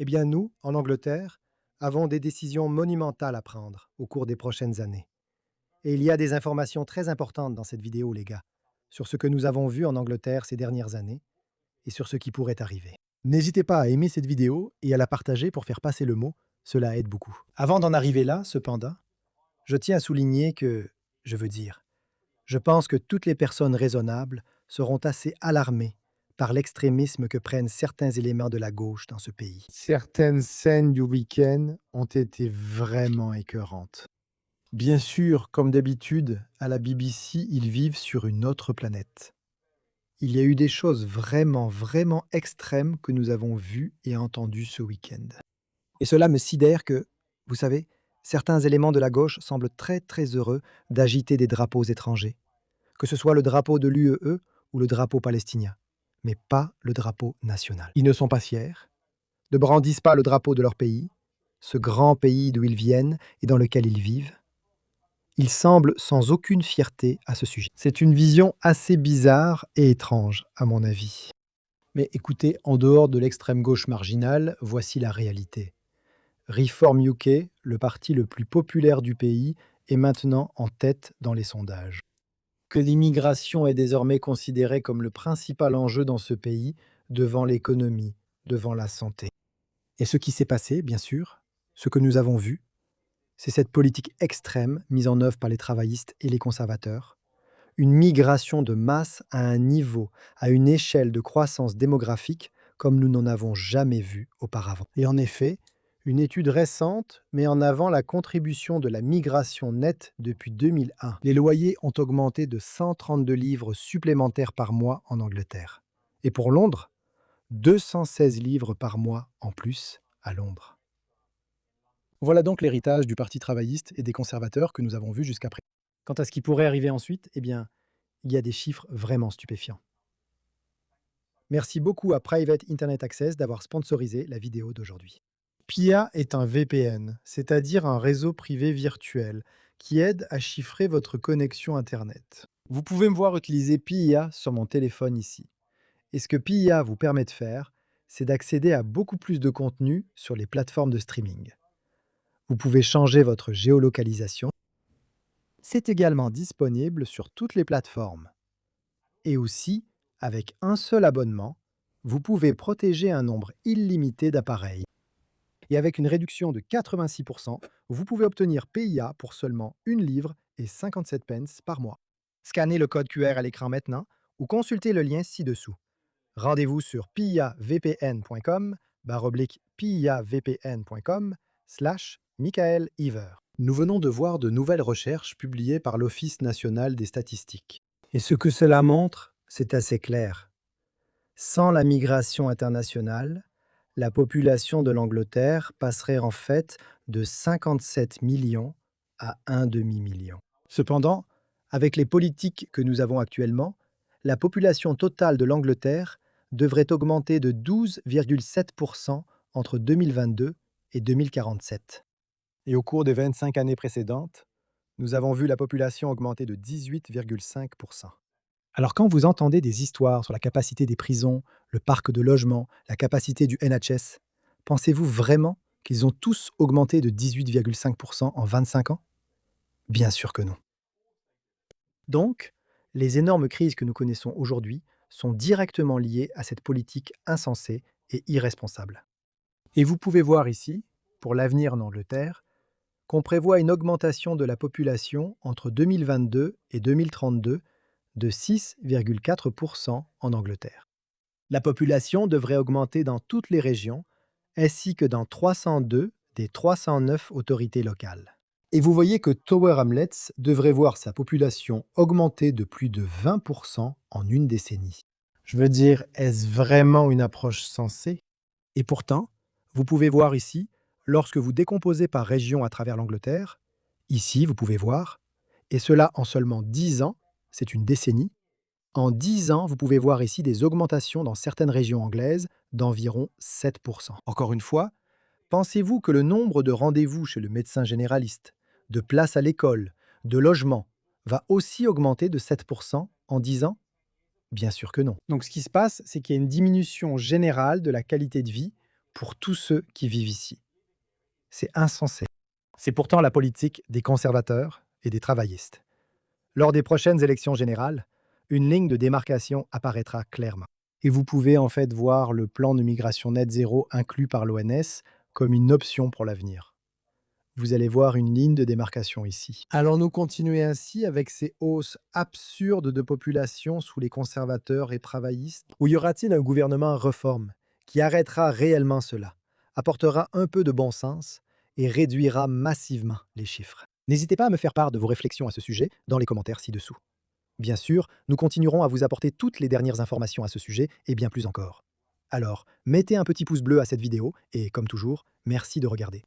Eh bien, nous, en Angleterre, avons des décisions monumentales à prendre au cours des prochaines années. Et il y a des informations très importantes dans cette vidéo, les gars, sur ce que nous avons vu en Angleterre ces dernières années et sur ce qui pourrait arriver. N'hésitez pas à aimer cette vidéo et à la partager pour faire passer le mot, cela aide beaucoup. Avant d'en arriver là, cependant, je tiens à souligner que, je veux dire, je pense que toutes les personnes raisonnables seront assez alarmées par l'extrémisme que prennent certains éléments de la gauche dans ce pays. Certaines scènes du week-end ont été vraiment écœurantes. Bien sûr, comme d'habitude, à la BBC, ils vivent sur une autre planète. Il y a eu des choses vraiment, vraiment extrêmes que nous avons vues et entendues ce week-end. Et cela me sidère que, vous savez, certains éléments de la gauche semblent très, très heureux d'agiter des drapeaux étrangers, que ce soit le drapeau de l'UEE ou le drapeau palestinien, mais pas le drapeau national. Ils ne sont pas fiers, ne brandissent pas le drapeau de leur pays, ce grand pays d'où ils viennent et dans lequel ils vivent. Ils semblent sans aucune fierté à ce sujet. C'est une vision assez bizarre et étrange, à mon avis. Mais écoutez, en dehors de l'extrême gauche marginale, voici la réalité. Reform UK, le parti le plus populaire du pays, est maintenant en tête dans les sondages. Que l'immigration est désormais considérée comme le principal enjeu dans ce pays, devant l'économie, devant la santé. Et ce qui s'est passé, bien sûr, ce que nous avons vu, c'est cette politique extrême mise en œuvre par les travaillistes et les conservateurs, une migration de masse à un niveau, à une échelle de croissance démographique comme nous n'en avons jamais vu auparavant. Et en effet, une étude récente met en avant la contribution de la migration nette depuis 2001. Les loyers ont augmenté de 132 livres supplémentaires par mois en Angleterre. Et pour Londres, 216 livres par mois en plus à Londres. Voilà donc l'héritage du Parti travailliste et des conservateurs que nous avons vu jusqu'à présent. Quant à ce qui pourrait arriver ensuite, eh bien, il y a des chiffres vraiment stupéfiants. Merci beaucoup à Private Internet Access d'avoir sponsorisé la vidéo d'aujourd'hui. PIA est un VPN, c'est-à-dire un réseau privé virtuel, qui aide à chiffrer votre connexion Internet. Vous pouvez me voir utiliser PIA sur mon téléphone ici. Et ce que PIA vous permet de faire, c'est d'accéder à beaucoup plus de contenu sur les plateformes de streaming. Vous pouvez changer votre géolocalisation. C'est également disponible sur toutes les plateformes. Et aussi, avec un seul abonnement, vous pouvez protéger un nombre illimité d'appareils. Et avec une réduction de 86%, vous pouvez obtenir PIA pour seulement 1 livre et 57 pence par mois. Scannez le code QR à l'écran maintenant ou consultez le lien ci-dessous. Rendez-vous sur piavpn.com piavpn.com/Michael Iver. Nous venons de voir de nouvelles recherches publiées par l'Office national des statistiques. Et ce que cela montre, c'est assez clair. Sans la migration internationale, la population de l'Angleterre passerait en fait de 57 millions à un demi-million. Cependant, avec les politiques que nous avons actuellement, la population totale de l'Angleterre devrait augmenter de 12,7% entre 2022 et 2047. Et au cours des 25 années précédentes, nous avons vu la population augmenter de 18,5%. Alors quand vous entendez des histoires sur la capacité des prisons, le parc de logement, la capacité du NHS, pensez-vous vraiment qu'ils ont tous augmenté de 18,5% en 25 ans? Bien sûr que non. Donc, les énormes crises que nous connaissons aujourd'hui sont directement liées à cette politique insensée et irresponsable. Et vous pouvez voir ici, pour l'avenir en Angleterre, qu'on prévoit une augmentation de la population entre 2022 et 2032 de 6,4% en Angleterre. La population devrait augmenter dans toutes les régions, ainsi que dans 302 des 309 autorités locales. Et vous voyez que Tower Hamlets devrait voir sa population augmenter de plus de 20% en une décennie. Je veux dire, est-ce vraiment une approche sensée? Et pourtant, vous pouvez voir ici, lorsque vous décomposez par région à travers l'Angleterre, ici vous pouvez voir, et cela en seulement 10 ans, c'est une décennie, en 10 ans, vous pouvez voir ici des augmentations dans certaines régions anglaises d'environ 7%. Encore une fois, pensez-vous que le nombre de rendez-vous chez le médecin généraliste, de places à l'école, de logements, va aussi augmenter de 7% en 10 ans? Bien sûr que non. Donc ce qui se passe, c'est qu'il y a une diminution générale de la qualité de vie pour tous ceux qui vivent ici. C'est insensé. C'est pourtant la politique des conservateurs et des travaillistes. Lors des prochaines élections générales, une ligne de démarcation apparaîtra clairement. Et vous pouvez en fait voir le plan de migration net zéro inclus par l'ONS comme une option pour l'avenir. Vous allez voir une ligne de démarcation ici. Allons-nous continuer ainsi avec ces hausses absurdes de population sous les conservateurs et travaillistes? Ou y aura-t-il un gouvernement réforme qui arrêtera réellement cela, apportera un peu de bon sens et réduira massivement les chiffres? N'hésitez pas à me faire part de vos réflexions à ce sujet dans les commentaires ci-dessous. Bien sûr, nous continuerons à vous apporter toutes les dernières informations à ce sujet et bien plus encore. Alors, mettez un petit pouce bleu à cette vidéo et, comme toujours, merci de regarder.